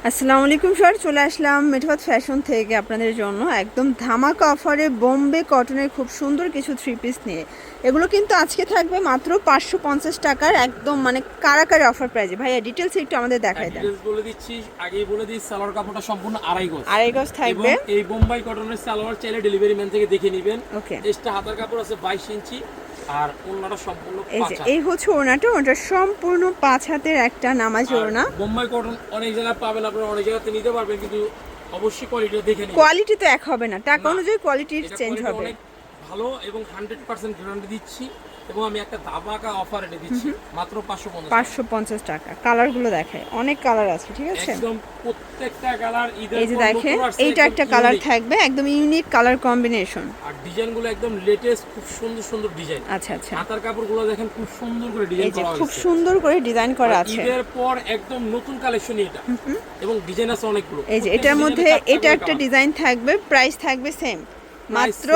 আসসালামু আলাইকুম স্যার, চলে আসলাম মেঠোয়াত ফ্যাশন থেকে আপনাদের জন্য একদম ধামাকা অফারে বোম্বে কটনের খুব সুন্দর কিছু থ্রি পিস নিয়ে। এগুলো কিন্তু আজকে থাকবে মাত্র 550 টাকার, একদম মানে কারাকারি অফার প্রাইজে। ভাইয়া ডিটেলস একটু আমাদের দেখাই দেন। ডিটেলস বলে দিচ্ছি, আগেই বলে দিই, সালোয়ার কাপড়টা সম্পূর্ণ আড়াই গজ থাকবে। এবং এই বোম্বাই কটনের সালোয়ার চাইলে ডেলিভারি ম্যান থেকে দেখে নেবেন। ওকে, এক্সট্রা হাতার কাপড় আছে 22 ইঞ্চি আর ওড়নাটা সম্পূর্ণ পাঁচ হাত। এই হচ্ছে ওড়নাটা, ওটা সম্পূর্ণ 5 হাতের একটা নামাজ ওড়না। বোম্বাই কটন অনেক জায়গায় পাবেন, আপনারা অনেক জায়গাতে নিতে পারবেন, কিন্তু অবশ্যই কোয়ালিটিটা দেখে নিন। কোয়ালিটি তো এক হবে না, টাকা অনুযায়ী কোয়ালিটি চেঞ্জ হবে। অনেক ভালো এবং 100% গ্যারান্টি দিচ্ছি এবং আমি একটা ধামাকা অফার এনে দিচ্ছি মাত্র 550 টাকা। কালারগুলো দেখায়, অনেক কালার আছে, ঠিক আছে? একদম প্রত্যেকটা কালার এই যে দেখেন, এইটা একটা কালার থাকবে, একদম ইউনিক কালার কম্বিনেশন আর ডিজাইনগুলো একদম লেটেস্ট, খুব সুন্দর সুন্দর ডিজাইন। আচ্ছা আচ্ছা, হাতার কাপড়গুলো দেখেন খুব সুন্দর করে ডিজাইন করা আছে, খুব সুন্দর করে ডিজাইন করা আছে। ঈদের পর একদম নতুন কালেকশন এটা এবং ডিজাইন আছে অনেকগুলো। এই যে এটার মধ্যে এটা একটা ডিজাইন থাকবে, প্রাইস থাকবে সেম, মাত্র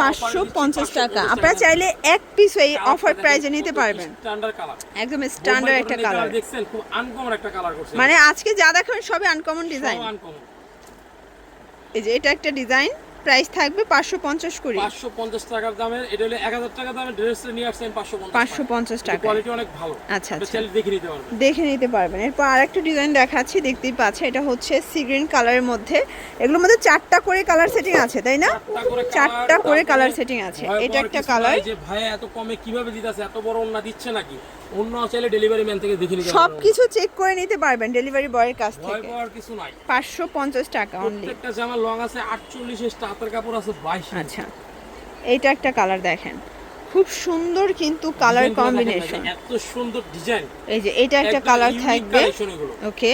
550 টাকা। আপনারা চাইলে এক পিস এই অফার প্রাইজে নিতে পারবেন। স্ট্যান্ডার্ড কালার, একদম স্ট্যান্ডার্ড একটা কালার। দেখছেন খুব আনকমন একটা কালার করছে, মানে আজকে যা দেখেন সবই আনকমন ডিজাইন। এই যে এটা একটা ডিজাইন, প্রাইস থাকবে 550 করে। 550 টাকার দামের, এটা হলো 1000 টাকা দামের ড্রেস নিয়ে আসছেন 550 টাকা। কোয়ালিটি অনেক ভালো। আচ্ছা আচ্ছা, চাইলে দেখে নিতে পারবেন। দেখে নিতে পারবেন। এরপর আরেকটা ডিজাইন দেখাচ্ছি, দেখতেই পাচ্ছেন, এটা হচ্ছে সি গ্রিন কালারের মধ্যে। এগুলোর মধ্যে 4টা করে কালার সেটিং আছে, তাই না? 4টা করে কালার সেটিং আছে। এটা একটা কালার। যে ভাই এত কমে কিভাবে দিতেছে, এত বড় ওন্না দিচ্ছে নাকি? অন্য চাইলে ডেলিভারি ম্যান থেকে দেখে নিতে পারবেন, সবকিছু চেক করে নিতে পারবেন ডেলিভারি বয়ের কাছ থেকে। ভয় পাওয়ার কিছু নাই। 550 টাকা অনলি। প্রত্যেকটা জামা লং আছে 48 ইঞ্চি, হাতের কাপড় আছে 22। আচ্ছা, এইটা একটা কালার দেখেন, খুব সুন্দর কিন্তু কালার কম্বিনেশন, এত সুন্দর ডিজাইন। এই যে এটা একটা কালার থাকবে। ওকে,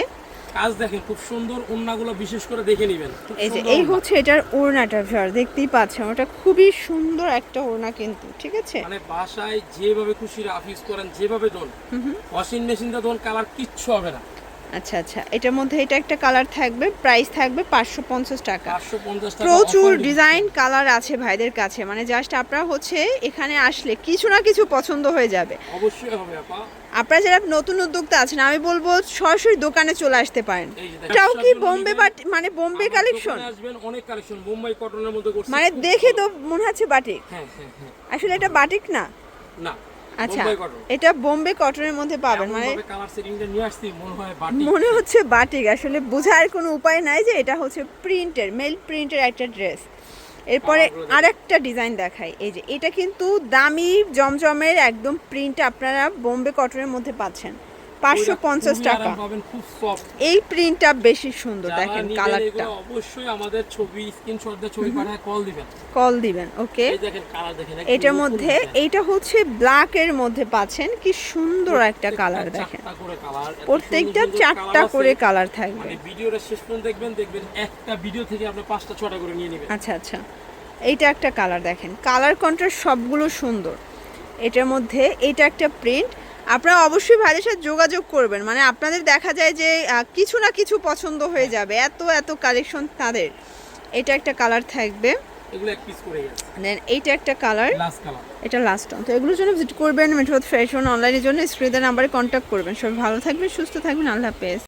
কাজ দেখেন খুব সুন্দর, ওড়নাগুলো বিশেষ করে দেখে নেবেন। এই যে এই হচ্ছে এটার ওড়নাটা, দেখতেই পাচ্ছেন, ওটা খুবই সুন্দর একটা ওড়না কিন্তু, ঠিক আছে? মানে বাসায় যেভাবে খুশি রাফ ইউজ করেন, যেভাবে ধোন, ওয়াশিং মেশিনটা ধোন, কালার কিচ্ছু হবে না। আচ্ছা আচ্ছা, এটার মধ্যে এটা একটা কালার থাকবে, প্রাইস থাকবে 550 টাকা। 550 টাকা। প্রচুর ডিজাইন কালার আছে ভাইদের কাছে, মানে জাস্ট আপনারা হচ্ছে এখানে আসলে কিছু না কিছু পছন্দ হয়ে যাবে। অবশ্যই হবে আপা। আপনারা যারা নতুন উদ্যোক্তা আছেন, আমি বলবো সরাসরি দোকানে চলে আসতে পারেন। এটাও কি বোম্বে মানে বোম্বে কালেকশন? আসবেন, অনেক কালেকশন বোম্বাই কটনের মধ্যে করছি। মানে দেখে তো মনে হচ্ছে বাটিক। হ্যাঁ হ্যাঁ হ্যাঁ, আসলে এটা বাটিক না। না, আচ্ছা, এটা বোম্বে কটনের মধ্যে পাবেন, মানে কালার সেটিংটা নিয়ে আসছি, মনে হয় বাটিক, মনে হচ্ছে বাটিক। আসলে বোঝার কোনো উপায় নাই যে এটা হচ্ছে প্রিন্টের, মেল প্রিন্টের একটা ড্রেস। এরপরে আরেকটা ডিজাইন দেখাই, এই যে এটা কিন্তু দামি জমজমের একদম প্রিন্ট আপনারা বোম্বে কটনের মধ্যে পাচ্ছেন, 550 টাকা। এই প্রিন্টটা বেশি সুন্দর, দেখেন কালারটা। অবশ্যই আমাদের ছবি স্ক্রিনশট দিয়ে ছবি পাঠায় কল দিবেন। ওকে, এই দেখেন কালার দেখেন, এটার মধ্যে এইটা হচ্ছে ব্ল্যাক এর মধ্যে পাচ্ছেন, কি সুন্দর একটা কালার দেখেন। প্রত্যেকটা 4টা করে কালার থাকবে। মানে ভিডিওটা শেষ পর্যন্ত দেখবেন একটা ভিডিও থেকে আপনি 5টা 6টা করে নিয়ে নেবেন। আচ্ছা আচ্ছা, এইটা একটা কালার দেখেন, কালার কন্ট্রাস্ট সবগুলো সুন্দর। এটার মধ্যে এটা একটা প্রিন্ট। আপনারা অবশ্যই ভাইদের সাথে যোগাযোগ করবেন, মানে আপনাদের দেখা যায় যে কিছু না কিছু পছন্দ হয়ে যাবে, এত এত কালেকশন তাদের। এটা একটা কালার থাকবে, এগুলো এক পিস করে আছে। দেন এইটা একটা কালার, লাস্ট কালার, এটা লাস্ট অন। তো এগুলোর জন্য ভিজিট করবেন মেঠোয়াত ফ্যাশন অনলাইনের জন্য, স্ক্রিনের নাম্বারে কন্ট্যাক্ট করবেন। সবাই ভালো থাকবেন, সুস্থ থাকবেন, আল্লাহ হাফেজ।